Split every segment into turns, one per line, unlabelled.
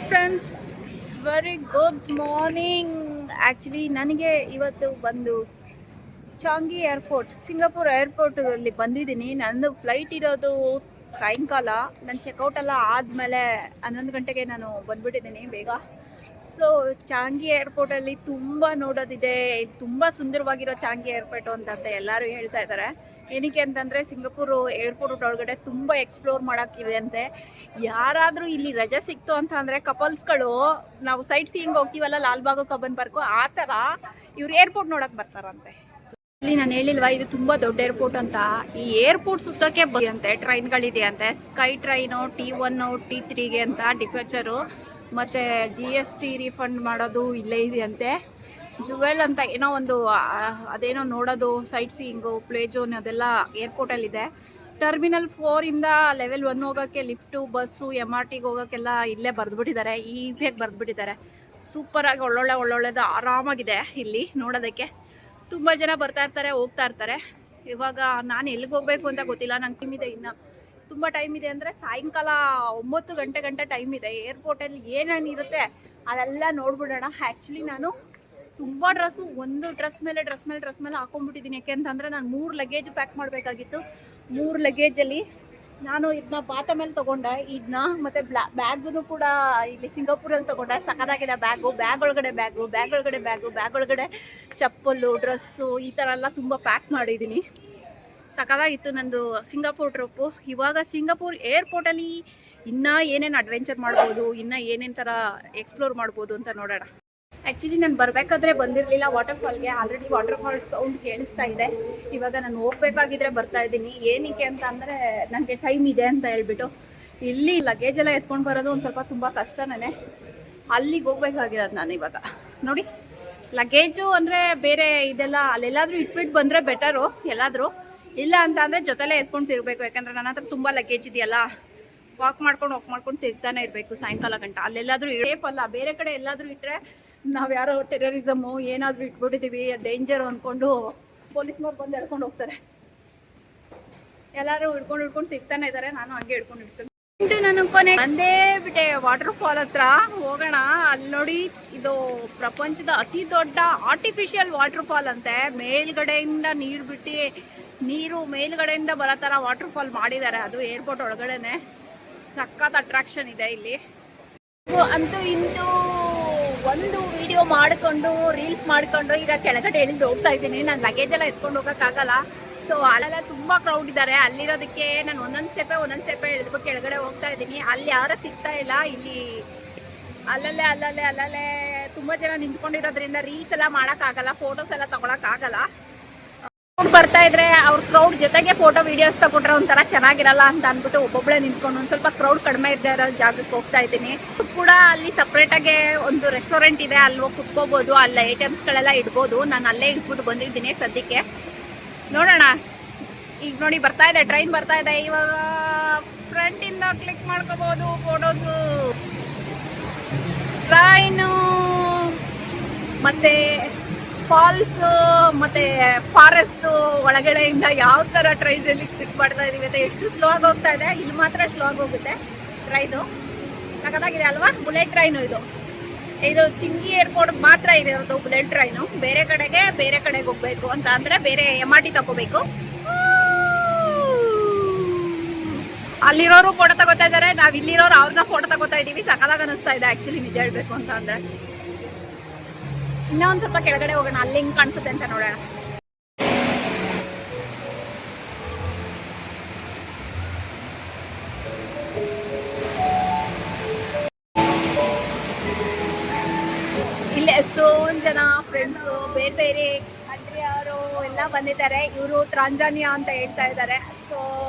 Friends, very good morning. Actually ನನಗೆ ಇವತ್ತು ಬಂದು ಚಾಂಗಿ ಏರ್ಪೋರ್ಟ್, ಸಿಂಗಾಪುರ್ ಏರ್ಪೋರ್ಟಲ್ಲಿ ಬಂದಿದ್ದೀನಿ. ನಂದು ಫ್ಲೈಟ್ ಇರೋದು ಸಾಯಂಕಾಲ. ನನ್ನ ಚೆಕ್ಔಟ್ ಎಲ್ಲ ಆದಮೇಲೆ 11 ಗಂಟೆಗೆ ನಾನು ಬಂದುಬಿಟ್ಟಿದ್ದೀನಿ ಬೇಗ. ಸೊ ಚಾಂಗಿ ಏರ್ಪೋರ್ಟಲ್ಲಿ ತುಂಬ ನೋಡೋದಿದೆ. ತುಂಬ ಸುಂದರವಾಗಿರೋ ಚಾಂಗಿ ಏರ್ಪೋರ್ಟು ಅಂತ ಎಲ್ಲರೂ ಹೇಳ್ತಾ ಇದ್ದಾರೆ. ಏನಕ್ಕೆ ಅಂತಂದರೆ ಸಿಂಗಾಪುರ್ ಏರ್ಪೋರ್ಟ್ ಒಳಗಡೆ ತುಂಬ ಎಕ್ಸ್ಪ್ಲೋರ್ ಮಾಡೋಕ್ಕಿದೆ ಅಂತೆ. ಯಾರಾದರೂ ಇಲ್ಲಿ ರಜೆ ಸಿಕ್ತು ಅಂತ ಅಂದರೆ ಕಪಲ್ಸ್ಗಳು, ನಾವು ಸೈಟ್ ಸೀಯಿಂಗ್ ಹೋಗ್ತೀವಲ್ಲ ಲಾಲ್ಬಾಗು ಕಬ್ಬನ್ ಪಾರ್ಕು, ಆ ಥರ ಇವ್ರು ಏರ್ಪೋರ್ಟ್ ನೋಡೋಕೆ ಬರ್ತಾರಂತೆ. ಇಲ್ಲಿ ನಾನು ಹೇಳಿಲ್ವಾ, ಇದು ತುಂಬ ದೊಡ್ಡ ಏರ್ಪೋರ್ಟ್ ಅಂತ. ಈ ಏರ್ಪೋರ್ಟ್ ಸುತ್ತಕ್ಕೆ ಅಂತೆ ಟ್ರೈನ್ಗಳಿದೆಯಂತೆ. ಸ್ಕೈ ಟ್ರೈನು T1 T3ಗೆ ಅಂತ ಡಿಪೆಚರು, ಮತ್ತು GST ರೀಫಂಡ್ ಮಾಡೋದು ಇಲ್ಲೇ ಇದೆಯಂತೆ. ಜುವೆಲ್ ಅಂತ ಏನೋ ಒಂದು ಅದೇನೋ ನೋಡೋದು, ಸೈಟ್ ಸೀಯಿಂಗು, ಪ್ಲೇ ಝೋನ್ ಅದೆಲ್ಲ ಏರ್ಪೋರ್ಟಲ್ಲಿದೆ. ಟರ್ಮಿನಲ್ 4ಇಂದ ಲೆವೆಲ್ 1 ಹೋಗೋಕ್ಕೆ ಲಿಫ್ಟು, ಬಸ್ಸು, MRTಗೆ ಹೋಗೋಕ್ಕೆಲ್ಲ ಇಲ್ಲೇ ಬರೆದ್ಬಿಟ್ಟಿದ್ದಾರೆ. ಈಸಿಯಾಗಿ ಬರೆದ್ಬಿಟ್ಟಿದ್ದಾರೆ. ಸೂಪರಾಗಿ ಒಳ್ಳೊಳ್ಳೆದು ಆರಾಮಾಗಿದೆ ಇಲ್ಲಿ ನೋಡೋದಕ್ಕೆ. ತುಂಬ ಜನ ಬರ್ತಾ ಇರ್ತಾರೆ, ಹೋಗ್ತಾ ಇರ್ತಾರೆ. ಇವಾಗ ನಾನು ಎಲ್ಲಿಗೆ ಹೋಗಬೇಕು ಅಂತ ಗೊತ್ತಿಲ್ಲ. ನಂಗೆ ಟೈಮ್ ಇದೆ, ಇನ್ನು ತುಂಬ ಟೈಮ್ ಇದೆ. ಅಂದರೆ ಸಾಯಂಕಾಲ 9 ಗಂಟೆ ಟೈಮ್ ಇದೆ. ಏರ್ಪೋರ್ಟಲ್ಲಿ ಏನೇನಿರುತ್ತೆ ಅದೆಲ್ಲ ನೋಡ್ಬಿಡೋಣ. ಆ್ಯಕ್ಚುಲಿ ನಾನು ತುಂಬ ಒಂದು ಡ್ರೆಸ್ ಮೇಲೆ ಹಾಕೊಂಡ್ಬಿಟ್ಟಿದ್ದೀನಿ. ಯಾಕೆ ಅಂತಂದರೆ ನಾನು 3 ಲಗೇಜ್ ಪ್ಯಾಕ್ ಮಾಡಬೇಕಾಗಿತ್ತು. 3 ಲಗೇಜಲ್ಲಿ ನಾನು ಇದನ್ನ ಬಾತ ಮೇಲೆ ತೊಗೊಂಡೆ ಇದನ್ನ, ಮತ್ತು ಬ್ಯಾಗು ಕೂಡ ಇಲ್ಲಿ ಸಿಂಗಾಪುರಲ್ಲಿ ತೊಗೊಂಡೆ. ಸಖತ್ತಾಗಿದೆ ಬ್ಯಾಗ್ ಒಳಗಡೆ ಚಪ್ಪಲು, ಡ್ರೆಸ್ಸು, ಈ ಥರ ಎಲ್ಲ ತುಂಬ ಪ್ಯಾಕ್ ಮಾಡಿದ್ದೀನಿ. ಸಖತ್ತಾಗಿತ್ತು ನಂದು ಸಿಂಗಾಪುರ್ ಟ್ರಿಪ್ಪು. ಇವಾಗ ಸಿಂಗಾಪುರ್ ಏರ್ಪೋರ್ಟಲ್ಲಿ ಇನ್ನೂ ಏನೇನು ಅಡ್ವೆಂಚರ್ ಮಾಡ್ಬೋದು, ಇನ್ನೂ ಏನೇನು ಥರ ಎಕ್ಸ್ಪ್ಲೋರ್ ಮಾಡ್ಬೋದು ಅಂತ ನೋಡೋಣ. ಆ್ಯಕ್ಚುಲಿ ನಾನು ಬರಬೇಕಾದ್ರೆ ಬಂದಿರಲಿಲ್ಲ ವಾಟರ್ಫಾಲ್ಗೆ. ಆಲ್ರೆಡಿ ವಾಟರ್ಫಾಲ್ ಸೌಂಡ್ ಕೇಳಿಸ್ತಾ ಇದೆ. ಇವಾಗ ನಾನು ಹೋಗ್ಬೇಕಾಗಿದ್ರೆ ಬರ್ತಾ ಇದ್ದೀನಿ. ಏನಕ್ಕೆ ಅಂತ ಅಂದರೆ ನನಗೆ ಟೈಮ್ ಇದೆ ಅಂತ ಹೇಳ್ಬಿಟ್ಟು. ಇಲ್ಲಿ ಲಗೇಜ್ ಎಲ್ಲ ಎತ್ಕೊಂಡು ಬರೋದು ಒಂದು ಸ್ವಲ್ಪ ತುಂಬ ಕಷ್ಟನೇ. ಅಲ್ಲಿಗೆ ಹೋಗ್ಬೇಕಾಗಿರೋದು ನಾನು ಇವಾಗ. ನೋಡಿ, ಲಗೇಜು ಅಂದರೆ ಬೇರೆ ಇದೆಲ್ಲ ಅಲ್ಲೆಲ್ಲಾದರೂ ಇಟ್ಬಿಟ್ಟು ಬಂದರೆ ಬೆಟರು ಎಲ್ಲಾದರೂ. ಇಲ್ಲ ಅಂತ ಅಂದರೆ ಜೊತೆಲೇ ಎತ್ಕೊಂಡು ತಿರಬೇಕು. ಯಾಕಂದರೆ ನನ್ನ ಹತ್ರ ತುಂಬ ಲಗೇಜ್ ಇದೆಯಲ್ಲ, ವಾಕ್ ಮಾಡ್ಕೊಂಡು ತಿರ್ತಾನೆ ಇರಬೇಕು ಸಾಯಂಕಾಲ ಗಂಟ. ಅಲ್ಲೆಲ್ಲಾದರೂ ಸೇಫ್ ಅಲ್ಲ. ಬೇರೆ ಕಡೆ ಎಲ್ಲಾದರೂ ಇಟ್ಟರೆ ನಾವು ಯಾರೋ ಟೆರರಿಸಮು ಏನಾದರೂ ಇಟ್ಬಿಟ್ಟಿದ್ದೀವಿ, ಡೇಂಜರು ಅಂದ್ಕೊಂಡು ಪೊಲೀಸ್ನವ್ರು ಬಂದು ಎಳ್ಕೊಂಡು ಹೋಗ್ತಾರೆ. ಎಲ್ಲರೂ ಹಿಡ್ಕೊಂಡು ತಿರ್ತಾನೆ ಇದ್ದಾರೆ. ನಾನು ಹಂಗೆ ಹಿಡ್ಕೊಂಡು ನಾನು ಕೊನೆ ಬಂದೇ ಬಿಟ್ಟೆ ವಾಟರ್ಫಾಲ್ ಹತ್ರ. ಹೋಗೋಣ. ಅಲ್ಲಿ ನೋಡಿ, ಇದು ಪ್ರಪಂಚದ ಅತಿ ದೊಡ್ಡ ಆರ್ಟಿಫಿಷಿಯಲ್ ವಾಟರ್ಫಾಲ್ ಅಂತೆ. ಮೇಲ್ಗಡೆಯಿಂದ ನೀರು ಮೇಲ್ಗಡೆಯಿಂದ ಬರೋ ಥರ ವಾಟರ್ಫಾಲ್ ಮಾಡಿದ್ದಾರೆ. ಅದು ಏರ್ಪೋರ್ಟ್ ಒಳಗಡೆನೆ. ಸಖತ್ ಅಟ್ರಾಕ್ಷನ್ ಇದೆ ಇಲ್ಲಿ. ಅಂತೂ ಇಂತೂ ಒಂದು ವಿಡಿಯೋ ಮಾಡಿಕೊಂಡು ರೀಲ್ಸ್ ಮಾಡಿಕೊಂಡು ಈಗ ಕೆಳಗಡೆ ಇಳಿದು ಹೋಗ್ತಾ ಇದ್ದೀನಿ. ನಾನು ಲಗೇಜ್ ಎಲ್ಲ ಎತ್ಕೊಂಡು ಹೋಗೋಕ್ಕಾಗಲ್ಲ. ಸೊ ಅಲ್ಲೆಲ್ಲ ತುಂಬ ಕ್ರೌಡ್ ಇದ್ದಾರೆ. ಅಲ್ಲಿರೋದಕ್ಕೆ ನಾನು ಒಂದೊಂದು ಸ್ಟೆಪ್ಪೇ ಇಳಿದ್ಬಿಟ್ಟು ಕೆಳಗಡೆ ಹೋಗ್ತಾ ಇದ್ದೀನಿ. ಅಲ್ಲಿ ಯಾರೂ ಸಿಗ್ತಾ ಇಲ್ಲ. ಇಲ್ಲಿ ಅಲ್ಲಲ್ಲೇ ತುಂಬ ಜನ ನಿಂತ್ಕೊಂಡಿರೋದ್ರಿಂದ ರೀಲ್ಸ್ ಎಲ್ಲ ಮಾಡೋಕ್ಕಾಗಲ್ಲ, ಫೋಟೋಸ್ ಎಲ್ಲ ತೊಗೊಳಕ್ಕಾಗಲ್ಲ. ಬರ್ತಾ ಇದ್ರೆ ಅವ್ರ ಕ್ರೌಡ್ ಜೊತೆಗೆ ಫೋಟೋ ವಿಡಿಯೋಸ್ ತಗೊಂಡ್ರೆ ಒಂಥರ ಚೆನ್ನಾಗಿರಲ್ಲ ಅಂತ ಅಂದ್ಬಿಟ್ಟು ಒಬ್ಬೊಬ್ಬಳೇ ನಿಂತ್ಕೊಂಡು ಒಂದು ಸ್ವಲ್ಪ ಕ್ರೌಡ್ ಕಡಿಮೆ ಇರೋ ಜಾಗಕ್ಕೆ ಹೋಗ್ತಾ ಇದ್ದೀನಿ. ಕೂಡ ಅಲ್ಲಿ ಸಪ್ರೇಟಾಗೆ ಒಂದು ರೆಸ್ಟೋರೆಂಟ್ ಇದೆ, ಅಲ್ಲಿ ಹೋಗಿ ಕುತ್ಕೋಬೋದು. ಅಲ್ಲಿ ಐಟಮ್ಸ್ಗಳೆಲ್ಲ ಇಡ್ಬೋದು. ನಾನು ಅಲ್ಲೇ ಇಟ್ಬಿಟ್ಟು ಬಂದಿದ್ದೀನಿ ಸದ್ಯಕ್ಕೆ. ನೋಡೋಣ. ಈಗ ನೋಡಿ, ಬರ್ತಾ ಇದೆ ಟ್ರೈನ್ ಬರ್ತಾ ಇದೆ. ಇವಾಗ ಫ್ರಂಟಿಂದ ಕ್ಲಿಕ್ ಮಾಡ್ಕೋಬೋದು ಫೋಟೋಸು. ಟ್ರೈನು ಮತ್ತು ಫಾಲ್ಸು ಮತ್ತು ಫಾರೆಸ್ಟು ಒಳಗಡೆಯಿಂದ ಯಾವ ಥರ ಟ್ರೈನಲ್ಲಿ ಕ್ಲಿಕ್ ಮಾಡ್ತಾ ಇದ್ದೀವಿ ಅಂತ. ಎಷ್ಟು ಸ್ಲೋ ಆಗಿ ಹೋಗ್ತಾ ಇದೆ. ಇಲ್ಲಿ ಮಾತ್ರ ಸ್ಲೋ ಆಗಿ ಹೋಗುತ್ತೆ ಟ್ರೈನು. ಸಖತ್ತಾಗಿದೆ ಅಲ್ವಾ? ಬುಲೆಟ್ ಟ್ರೈನು ಇದು ಚಿಂಗಿ ಏರ್ಪೋರ್ಟ್ ಮಾತ್ರ ಇದೆ ಅದು ಬುಲೆಟ್ ಟ್ರೈನು. ಬೇರೆ ಕಡೆಗೆ ಹೋಗಬೇಕು ಅಂತ ಅಂದರೆ ಬೇರೆ MRT ತಗೋಬೇಕು. ಅಲ್ಲಿರೋರು ಫೋಟೋ ತಗೋತಾ ಇದ್ದಾರೆ, ನಾವು ಇಲ್ಲಿರೋರು ಅವ್ರನ್ನ ಫೋಟೋ ತಗೋತಾ ಇದ್ದೀವಿ. ಸಖತ್ತಾಗಿ ಅನ್ನಿಸ್ತಾ ಇದೆ ಆ್ಯಕ್ಚುಲಿ, ನಿಜ ಹೇಳಬೇಕು ಅಂತ ಅಂದರೆ. ಇನ್ನೂ ಒಂದು ಸ್ವಲ್ಪ ಕೆಳಗಡೆ ಹೋಗೋಣ, ಅಲ್ಲಿ ಹೆಂಗೆ ಕಾಣಿಸುತ್ತೆ ಅಂತ ನೋಡೋಣ. ಇಲ್ಲಿ ಎಷ್ಟೊಂದು ಜನ ಫ್ರೆಂಡ್ಸು ಬೇರೆ ಕಂಟ್ರಿಯವರು ಎಲ್ಲ ಬಂದಿದ್ದಾರೆ. ಇವರು ಟ್ರಾಂಜಾನಿಯಾ ಅಂತ ಹೇಳ್ತಾ ಇದ್ದಾರೆ. ಸೊ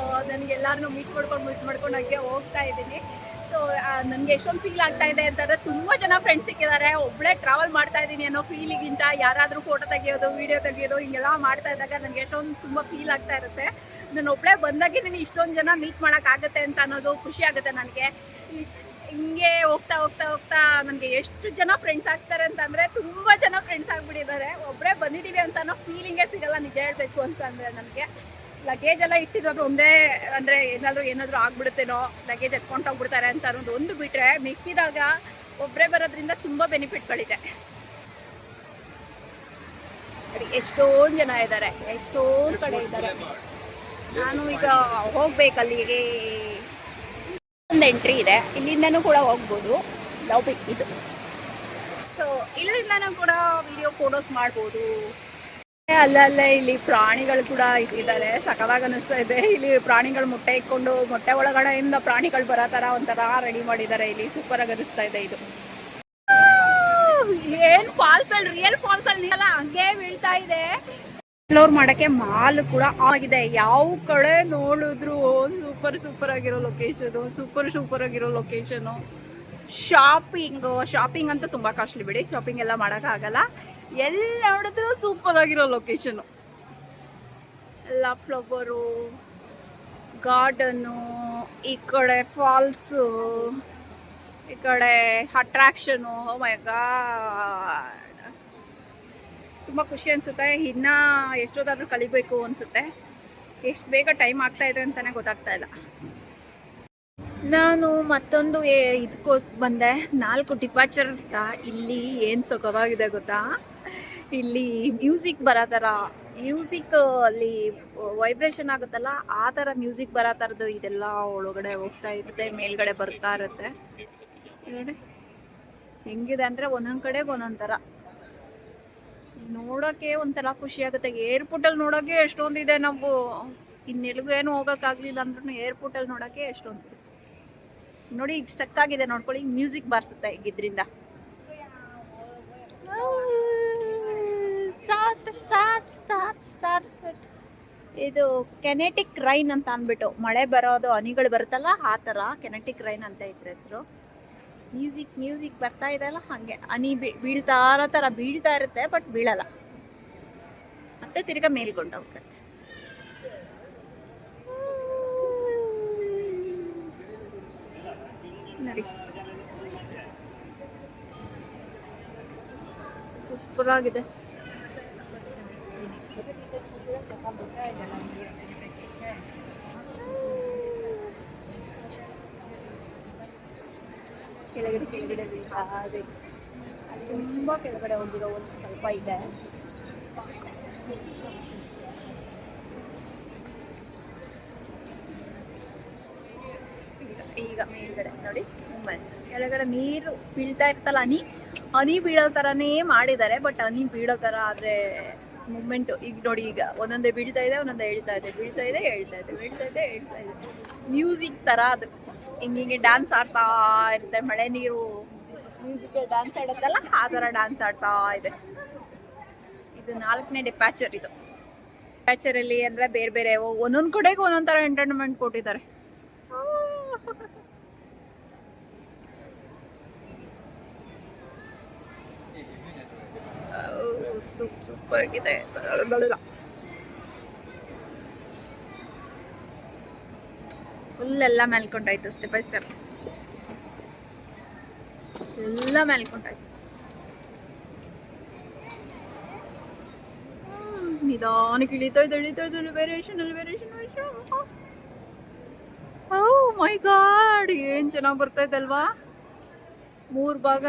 ನನಗೆಲ್ಲರನ್ನೂ ಮೀಟ್ ಮಾಡ್ಕೊಂಡು ಹಾಗೆ ಹೋಗ್ತಾ ಇದ್ದೀನಿ. ಸೊ ನನಗೆ ಎಷ್ಟೊಂದು ಫೀಲ್ ಆಗ್ತಾ ಇದೆ ಅಂತಂದರೆ, ತುಂಬ ಜನ ಫ್ರೆಂಡ್ಸ್ ಸಿಕ್ಕಿದ್ದಾರೆ. ಒಬ್ಬಳೇ ಟ್ರಾವೆಲ್ ಮಾಡ್ತಾ ಇದ್ದೀನಿ ಅನ್ನೋ ಫೀಲಿಗಿಂತ ಯಾರಾದರೂ ಫೋಟೋ ತೆಗಿಯೋದು, ವೀಡಿಯೋ ತೆಗಿಯೋದು ಹಿಂಗೆಲ್ಲ ಮಾಡ್ತಾ ಇದ್ದಾಗ ನನಗೆ ತುಂಬ ಫೀಲ್ ಆಗ್ತಾ ಇರುತ್ತೆ. ನಾನು ಒಬ್ಬಳೇ ಬಂದಾಗೆ ನನಗೆ ಇಷ್ಟೊಂದು ಜನ ಮೀಟ್ ಮಾಡೋಕ್ಕಾಗತ್ತೆ ಅಂತ ಅನ್ನೋದು ಖುಷಿ ಆಗುತ್ತೆ ನನಗೆ. ಹಿಂಗೆ ಹೋಗ್ತಾ ನನಗೆ ಎಷ್ಟು ಜನ ಫ್ರೆಂಡ್ಸ್ ಆಗ್ತಾರೆ ಅಂತಂದರೆ, ತುಂಬ ಜನ ಫ್ರೆಂಡ್ಸ್ ಆಗಿಬಿಟ್ಟಿದ್ದಾರೆ. ಒಬ್ಬರೇ ಬಂದಿದ್ದೀವಿ ಅಂತ ಅನ್ನೋ ಫೀಲಿಂಗೇ ಸಿಗಲ್ಲ ನಿಜ ಹೇಳಬೇಕು ಅಂತಂದರೆ. ನನಗೆ ಲಗೇಜ್ ಎಲ್ಲ ಇಟ್ಟಿರೋದು ಒಂದೇ, ಅಂದರೆ ಏನಾದರೂ ಆಗ್ಬಿಡುತ್ತೇನೋ, ಲಗೇಜ್ ಎತ್ಕೊಂಡು ಹೋಗ್ಬಿಡ್ತಾರೆ ಅಂತ ಅನ್ನೋದು ಒಂದು ಬಿಟ್ಟರೆ ಮಿಕ್ಕಿದಾಗ ಒಬ್ಬರೇ ಬರೋದ್ರಿಂದ ತುಂಬ ಬೆನಿಫಿಟ್ಗಳಿದೆ. ಎಷ್ಟೊಂದು ಜನ ಇದ್ದಾರೆ, ಎಷ್ಟೊಂದು ಕಡೆ ಇದ್ದಾರೆ. ನಾನು ಈಗ ಹೋಗ್ಬೇಕಲ್ಲಿಗೆ. ಒಂದು ಎಂಟ್ರಿ ಇದೆ, ಇಲ್ಲಿಂದನೂ ಕೂಡ ಹೋಗ್ಬೋದು. ಲವ್ ಪಿಕ್ ಇದು. ಸೊ ಇಲ್ಲಿಂದನೂ ಕೂಡ ವಿಡಿಯೋ ಫೋಟೋಸ್ ಮಾಡ್ಬೋದು. ಅಲ್ಲಲ್ಲೇ ಇಲ್ಲಿ ಪ್ರಾಣಿಗಳು ಕೂಡ ಇಟ್ಟಿದ್ದಾರೆ, ಸಕಲಾಗಿ ಅನಿಸ್ತಾ ಇದೆ. ಇಲ್ಲಿ ಪ್ರಾಣಿಗಳು ಮೊಟ್ಟೆ ಇಟ್ಕೊಂಡು ಮೊಟ್ಟೆ ಒಳಗಡೆಯಿಂದ ಪ್ರಾಣಿಗಳು ಬರೋ ಥರ ಒಂಥರ ರೆಡಿ ಮಾಡಿದ್ದಾರೆ. ಇಲ್ಲಿ ಸೂಪರ್ ಆಗಿ ಅನಿಸ್ತಾ ಇದೆ ಇದು. ಏನ್ ಫಾಲ್ಸ್ ಅಲ್ಲಿ, ರಿಯಲ್ ಫಾಲ್ಸ್ ಅಲ್ಲಿ ನೀರಲ್ಲ ಹಂಗೆ ಬೀಳ್ತಾ ಇದೆ. ಎಕ್ಸ್ಪ್ಲೋರ್ ಮಾಡಕ್ಕೆ ಮಾಲ್ ಕೂಡ ಆಗಿದೆ. ಯಾವ ಕಡೆ ನೋಡಿದ್ರು ಸೂಪರ್ ಆಗಿರೋ ಲೊಕೇಶನ್, ಸೂಪರ್ ಆಗಿರೋ ಲೊಕೇಶನ್. ಶಾಪಿಂಗ್ ಅಂತೂ ತುಂಬಾ ಕಾಸ್ಟ್ಲಿ ಬಿಡಿ, ಶಾಪಿಂಗ್ ಎಲ್ಲ ಮಾಡಕ್ ಆಗಲ್ಲ. ಎಲ್ಲಿ ನೋಡಿದ್ರು ಸೂಪರ್ ಆಗಿರೋ ಲೊಕೇಶನ್. ಎಲ್ಲ ಫ್ಲವರು, ಗಾರ್ಡನ್ನು, ಈ ಕಡೆ ಫಾಲ್ಸು, ಈ ಕಡೆ ಅಟ್ರಾಕ್ಷನು. ಓ ಮೈ ಗಾಡ್, ತುಂಬ ಖುಷಿ ಅನಿಸುತ್ತೆ. ಇನ್ನೂ ಎಷ್ಟೊತ್ತಾದರೂ ಕಲಿಬೇಕು ಅನಿಸುತ್ತೆ. ಎಷ್ಟು ಬೇಗ ಟೈಮ್ ಆಗ್ತಾ ಇದೆ ಅಂತಲೇ ಗೊತ್ತಾಗ್ತಾ ಇಲ್ಲ. ನಾನು ಮತ್ತೊಂದು ಇದಕ್ಕೋ ಬಂದೆ, 4 ಡಿಪಾರ್ಚರ್. ಇಲ್ಲಿ ಏನು ಸೊಗವಾಗಿದೆ ಗೊತ್ತಾ, ಇಲ್ಲಿ ಮ್ಯೂಸಿಕ್ ಬರೋ ಥರ, ಮ್ಯೂಸಿಕ್ ಅಲ್ಲಿ ವೈಬ್ರೇಷನ್ ಆಗುತ್ತಲ್ಲ ಆ ಥರ ಮ್ಯೂಸಿಕ್ ಬರೋ ಥರದ್ದು ಇದೆಲ್ಲ ಒಳಗಡೆ ಹೋಗ್ತಾ ಇರುತ್ತೆ, ಮೇಲ್ಗಡೆ ಬರ್ತಾ ಇರುತ್ತೆ. ನೋಡಿ ಹೆಂಗಿದೆ ಅಂದರೆ ಒಂದೊಂದು ಕಡೆಗೆ ಒಂದೊಂದು ಥರ. ನೋಡೋಕ್ಕೆ ಒಂಥರ ಖುಷಿ ಆಗುತ್ತೆ. ಏರ್ಪೋರ್ಟಲ್ಲಿ ನೋಡೋಕ್ಕೆ ಎಷ್ಟೊಂದಿದೆ. ನಾವು ಇನ್ನೆಲ್ಗೂ ಏನು ಹೋಗೋಕ್ಕಾಗಲಿಲ್ಲ ಅಂದ್ರೂ ಏರ್ಪೋರ್ಟಲ್ಲಿ ನೋಡೋಕ್ಕೆ ಎಷ್ಟೊಂದು. ನೋಡಿ ಈಗ ಸ್ಟಕ್ ಆಗಿದೆ ನೋಡ್ಕೊಳ್ಳಿ, ಮ್ಯೂಸಿಕ್ ಬಾರಿಸುತ್ತೆ ಈಗ ಇದರಿಂದ. ಸ್ಟಾರ್ಟ್. ಇದು ಕೆನೆಟಿಕ್ ರೈನ್ ಅಂತ ಅಂದ್ಬಿಟ್ಟು, ಮಳೆ ಬರೋದು ಹನಿಗಳು ಬರುತ್ತಲ್ಲ ಆ ಥರ ಕೆನೆಟಿಕ್ ರೈನ್ ಅಂತ ಇದ್ರ ಹೆಸರು. ಮ್ಯೂಸಿಕ್ ಬರ್ತಾ ಇದೆ ಅಲ್ಲ, ಹಾಗೆ ಹನಿ ಬೀಳ್ತಾ ಇರೋ ಥರ ಬೀಳ್ತಾ ಇರುತ್ತೆ, ಬಟ್ ಬೀಳಲ್ಲ. ಮತ್ತೆ ತಿರ್ಗಾ ಮೇಲ್ಕೊಂಡು ಹೋಗ್ತದೆ. ನೋಡಿ ಸೂಪರ್ ಆಗಿದೆ. ಕೆಳಗಡೆ ತುಂಬ ಕೆಳಗಡೆ ಹೋಗಿರೋ ಒಂದು ಸ್ವಲ್ಪ ಇದೆ. ಈಗ ಮೇಲ್ಗಡೆ ನೋಡಿ, ಕೆಳಗಡೆ ನೀರು ಬೀಳ್ತಾ ಇರ್ತಲ್ಲ, ಹನಿ ಬೀಳೋ ಥರನೇ ಮಾಡಿದ್ದಾರೆ. ಬಟ್ ಹನಿ ಬೀಳೋ ಥರ ಆದರೆ ಮೂಮೆಂಟು ಈಗ ನೋಡಿ, ಈಗ ಒಂದೊಂದೇ ಬೀಳ್ತಾ ಇದೆ, ಒಂದೊಂದೇ ಹೇಳ್ತಾ ಇದೆ, ಬೀಳ್ತಾ ಇದೆ, ಹೇಳ್ತಾ ಇದೆ. ಮ್ಯೂಸಿಕ್ ಥರ ಅದು ಹಿಂಗೆ ಡ್ಯಾನ್ಸ್ ಆಡ್ತಾ ಇರುತ್ತೆ. ಮಳೆ ನೀರು ಮ್ಯೂಸಿಕ್ ಡ್ಯಾನ್ಸ್ ಆಡುತ್ತಲ್ಲ ಆ ಥರ ಡ್ಯಾನ್ಸ್ ಆಡ್ತಾ ಇದೆ. ಇದು 4ನೇ ಡಿಪಾರ್ಚರ್. ಇದು ಡಿಪಾರ್ಚರಲ್ಲಿ ಅಂದರೆ ಬೇರೆ ಬೇರೆ ಒಂದೊಂದು ಕಡೆಗೆ ಒಂದೊಂದು ಥರ ಎಂಟರ್ಟೈನ್ಮೆಂಟ್ ಕೊಟ್ಟಿದ್ದಾರೆ. ಸೂಪರ್ ಆಗಿದೆ. ಫುಲ್ ಎಲ್ಲ ಮೇಲ್ಕೊಂಡಾಯ್ತು, ಸ್ಟೆಪ್ ಬೈ ಸ್ಟೆಪ್ ಎಲ್ಲ ಮೇಲ್ಕೊಂಡಾಯ್ತು. ನಿಧಾನಕ್ಕೆ ಇಳಿತಾ ಇದೆ. ವೇರಿಯೇಷನ್. ಓ ಮೈ ಗಾಡ್, ಏನ್ ಚೆನ್ನಾಗಿ ಬರ್ತಾ ಇದೆ ಅಲ್ವಾ. 3 ಭಾಗ